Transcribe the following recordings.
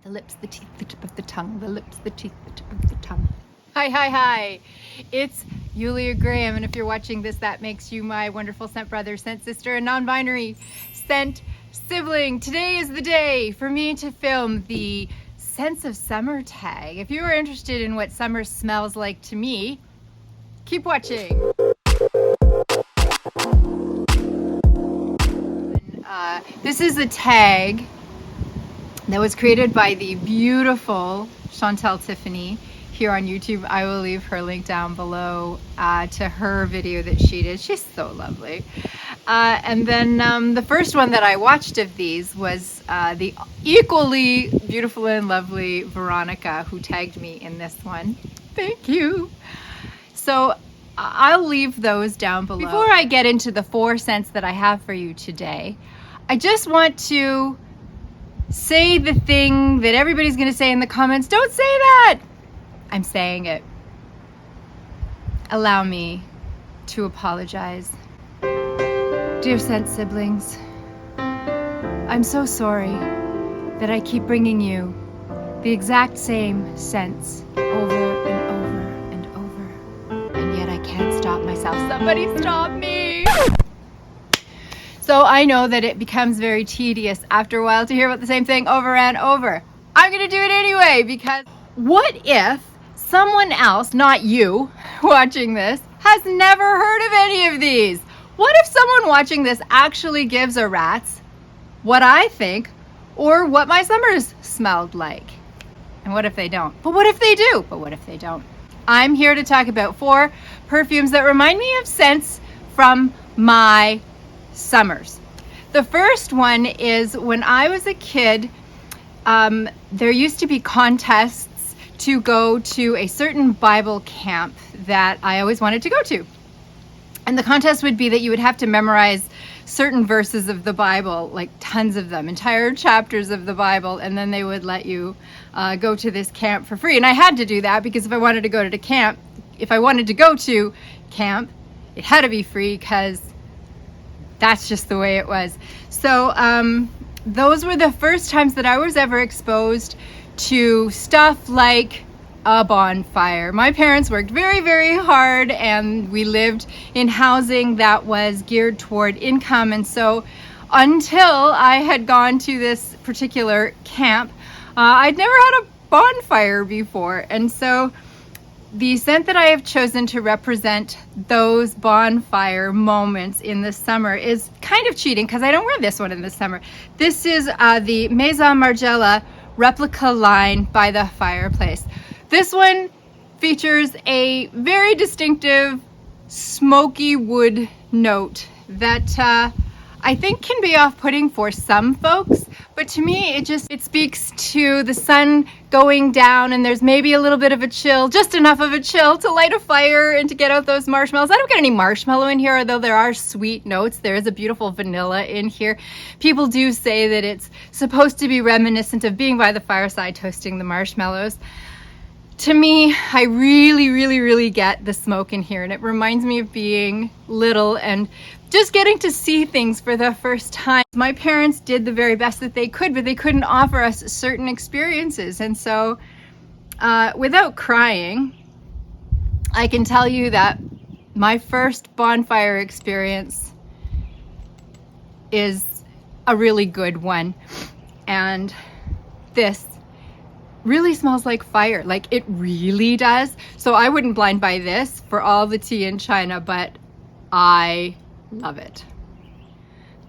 The lips, the teeth, the tip of the tongue. The lips, the teeth, the tip of the tongue. Hi, hi, hi. It's Yulia Graham, and if you're watching this, that makes you my wonderful scent brother, scent sister, and non-binary scent sibling. Today is the day for me to film the Scents of Summer tag. If you are interested in what summer smells like to me, keep watching. This is a tag that was created by the beautiful Chanel Tiffany here on YouTube. I will leave her link down below to her video that she did. She's so lovely. And then the first one that I watched of these was the equally beautiful and lovely Veronica, who tagged me in this one. Thank you. So I'll leave those down below. Before I get into the 4 scents that I have for you today, I just want to say the thing that everybody's going to say in the comments. Don't say that! I'm saying it. Allow me to apologize. Dear scent siblings, I'm so sorry that I keep bringing you the exact same scents over and over and over, and yet I can't stop myself. Somebody stop me! So I know that it becomes very tedious after a while to hear about the same thing over and over. I'm gonna do it anyway, because what if someone else, not you, watching this, has never heard of any of these? What if someone watching this actually gives a rat's what I think or what my summers smelled like? And what if they don't? But what if they do? But what if they don't? I'm here to talk about 4 perfumes that remind me of scents from my summers. The first one is when I was a kid, there used to be contests to go to a certain Bible camp that I always wanted to go to. And the contest would be that you would have to memorize certain verses of the Bible, like tons of them, entire chapters of the Bible, and then they would let you go to this camp for free. And I had to do that because if I wanted to go to camp, it had to be free because that's just the way it was. So those were the first times that I was ever exposed to stuff like a bonfire. My parents worked very, very hard, and we lived in housing that was geared toward income. And so until I had gone to this particular camp, I'd never had a bonfire before. And so the scent that I have chosen to represent those bonfire moments in the summer is kind of cheating because I don't wear this one in the summer. This is the Maison Margiela replica line by the fireplace. This one features a very distinctive smoky wood note that I think can be off-putting for some folks, but to me it speaks to the sun going down, and there's maybe a little bit of a chill, just enough of a chill to light a fire and to get out those marshmallows. I don't get any marshmallow in here, although there are sweet notes. There is a beautiful vanilla in here. People do say that it's supposed to be reminiscent of being by the fireside toasting the marshmallows. To me, I really, really, really get the smoke in here, and it reminds me of being little and just getting to see things for the first time. My parents did the very best that they could, but they couldn't offer us certain experiences. And so, without crying, I can tell you that my first bonfire experience is a really good one. And this really smells like fire, like it really does. So I wouldn't blind buy this for all the tea in China, but I love it.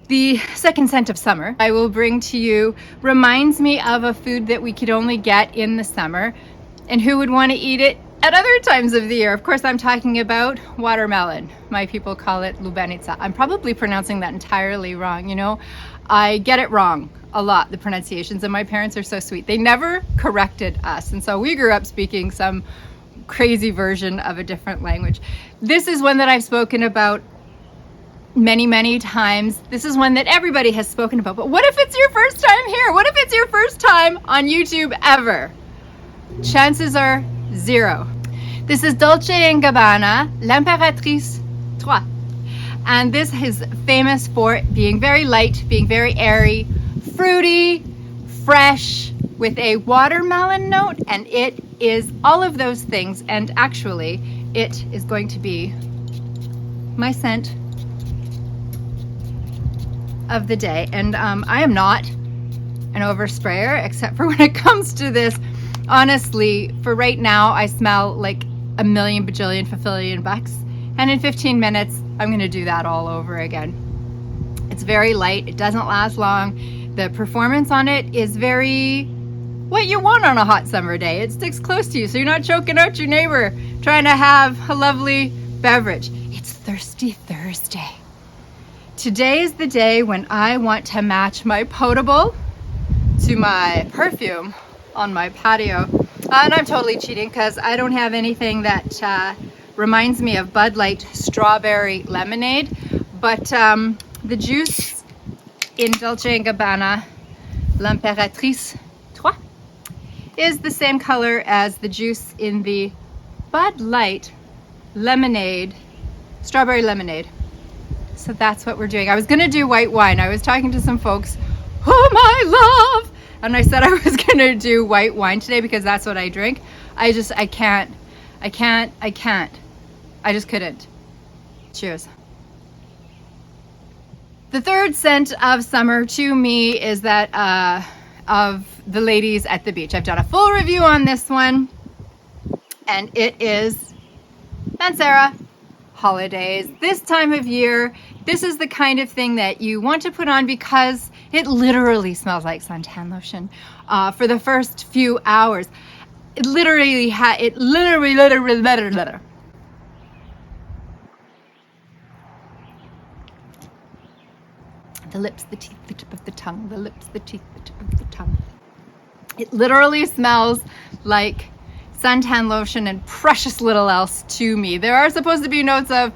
The second scent of summer I will bring to you reminds me of a food that we could only get in the summer, and who would want to eat it at other times of the year? Of course, I'm talking about watermelon. My people call it lubenica. I'm probably pronouncing that entirely wrong. You know, I get it wrong a lot, the pronunciations, and my parents are so sweet. They never corrected us, and so we grew up speaking some crazy version of a different language. This is one that I've spoken about many, many times. This is one that everybody has spoken about. But what if it's your first time here? What if it's your first time on YouTube ever? Chances are 0. This is Dolce & Gabbana L'Impératrice 3. And this is famous for being very light, being very airy, fruity, fresh, with a watermelon note, and it is all of those things. And actually, it is going to be my scent of the day. And I am not an oversprayer, except for when it comes to this. Honestly, for right now, I smell like a million bajillion fulfillion bucks, and in 15 minutes I'm gonna do that all over again. It's very light, it doesn't last long. The performance on it is very what you want on a hot summer day. It sticks close to you, so you're not choking out your neighbor trying to have a lovely beverage. It's Thirsty Thursday. Today is the day when I want to match my potable to my perfume on my patio. And I'm totally cheating because I don't have anything that reminds me of Bud Light strawberry lemonade, but the juice in Dolce & Gabbana L'Impératrice 3 is the same color as the juice in the Bud Light lemonade, strawberry lemonade. So that's what we're doing. I was gonna do white wine. I was talking to some folks, oh my love, and I said I was gonna do white wine today because that's what I drink. I can't. I just couldn't. Cheers. The third scent of summer to me is that of the ladies at the beach. I've done a full review on this one, and it is Mancera Holidays. This time of year, this is the kind of thing that you want to put on because it literally smells like suntan lotion for the first few hours. It literally. The lips, the teeth, the tip of the tongue, the lips, the teeth, the tip of the tongue. It literally smells like suntan lotion and precious little else to me. There are supposed to be notes of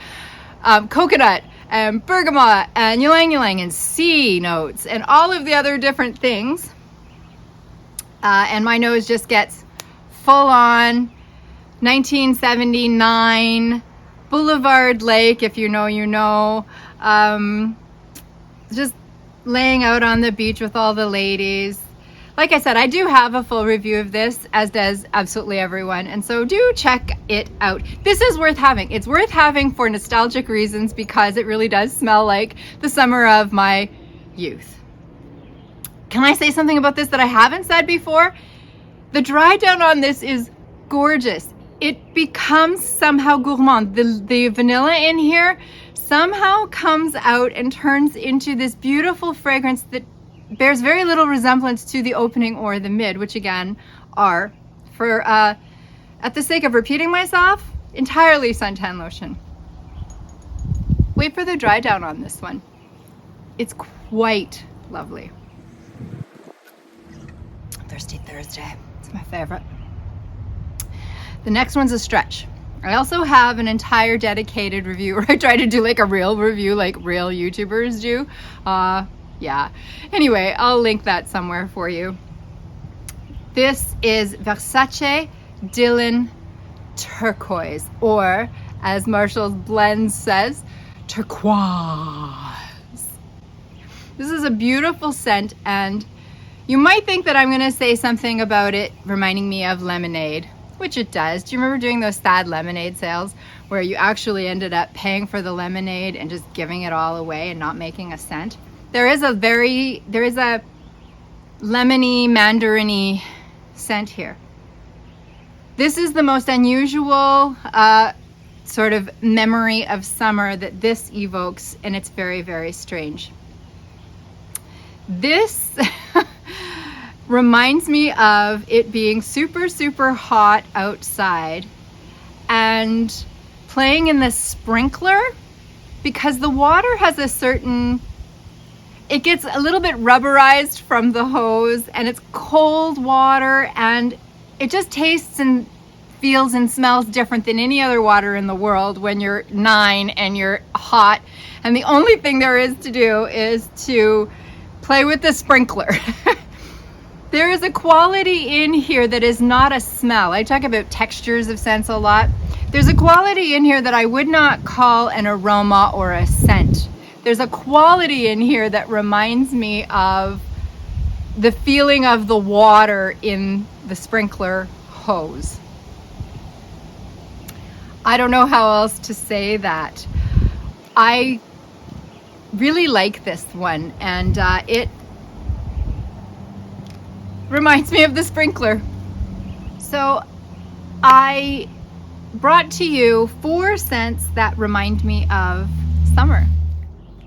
coconut and bergamot and ylang ylang and sea notes and all of the other different things. And my nose just gets full on 1979 Boulevard Lake, if you know, you know. Just laying out on the beach with all the ladies. Like I said, I do have a full review of this, as does absolutely everyone, and so do check it out. This is worth having. It's worth having for nostalgic reasons because it really does smell like the summer of my youth. Can I say something about this that I haven't said before? The dry down on this is gorgeous. It becomes somehow gourmand. The vanilla in here somehow comes out and turns into this beautiful fragrance that bears very little resemblance to the opening or the mid, which again are, for at the sake of repeating myself, entirely suntan lotion. Wait for the dry down on this one. It's quite lovely. Thirsty Thursday, it's my favorite. The next one's a stretch. I also have an entire dedicated review where I try to do like a real review like real YouTubers do. Yeah. Anyway, I'll link that somewhere for you. This is Versace Dylan Turquoise, or as Marshall's Blend says, Turquoise. This is a beautiful scent, and you might think that I'm going to say something about it reminding me of lemonade, which it does. Do you remember doing those sad lemonade sales where you actually ended up paying for the lemonade and just giving it all away and not making a cent? There is a lemony, mandarin-y scent here. This is the most unusual sort of memory of summer that this evokes, and it's very, very strange. This reminds me of it being super, super hot outside and playing in the sprinkler, because the water has a certain, it gets a little bit rubberized from the hose, and it's cold water, and it just tastes and feels and smells different than any other water in the world when you're 9 and you're hot, and the only thing there is to do is to play with the sprinkler. There is a quality in here that is not a smell. I talk about textures of scents a lot. There's a quality in here that I would not call an aroma or a scent. There's a quality in here that reminds me of the feeling of the water in the sprinkler hose. I don't know how else to say that. I really like this one, and it reminds me of the sprinkler. So I brought to you 4 scents that remind me of summer.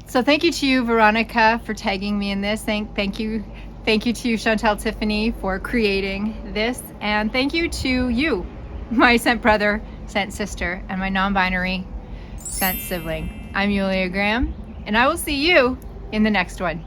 So thank you to you, Veronica, for tagging me in this. Thank you to you, Chanel Tiffany, for creating this. And thank you to you, my scent brother, scent sister, and my non-binary scent sibling. I'm Yulia Graham, and I will see you in the next one.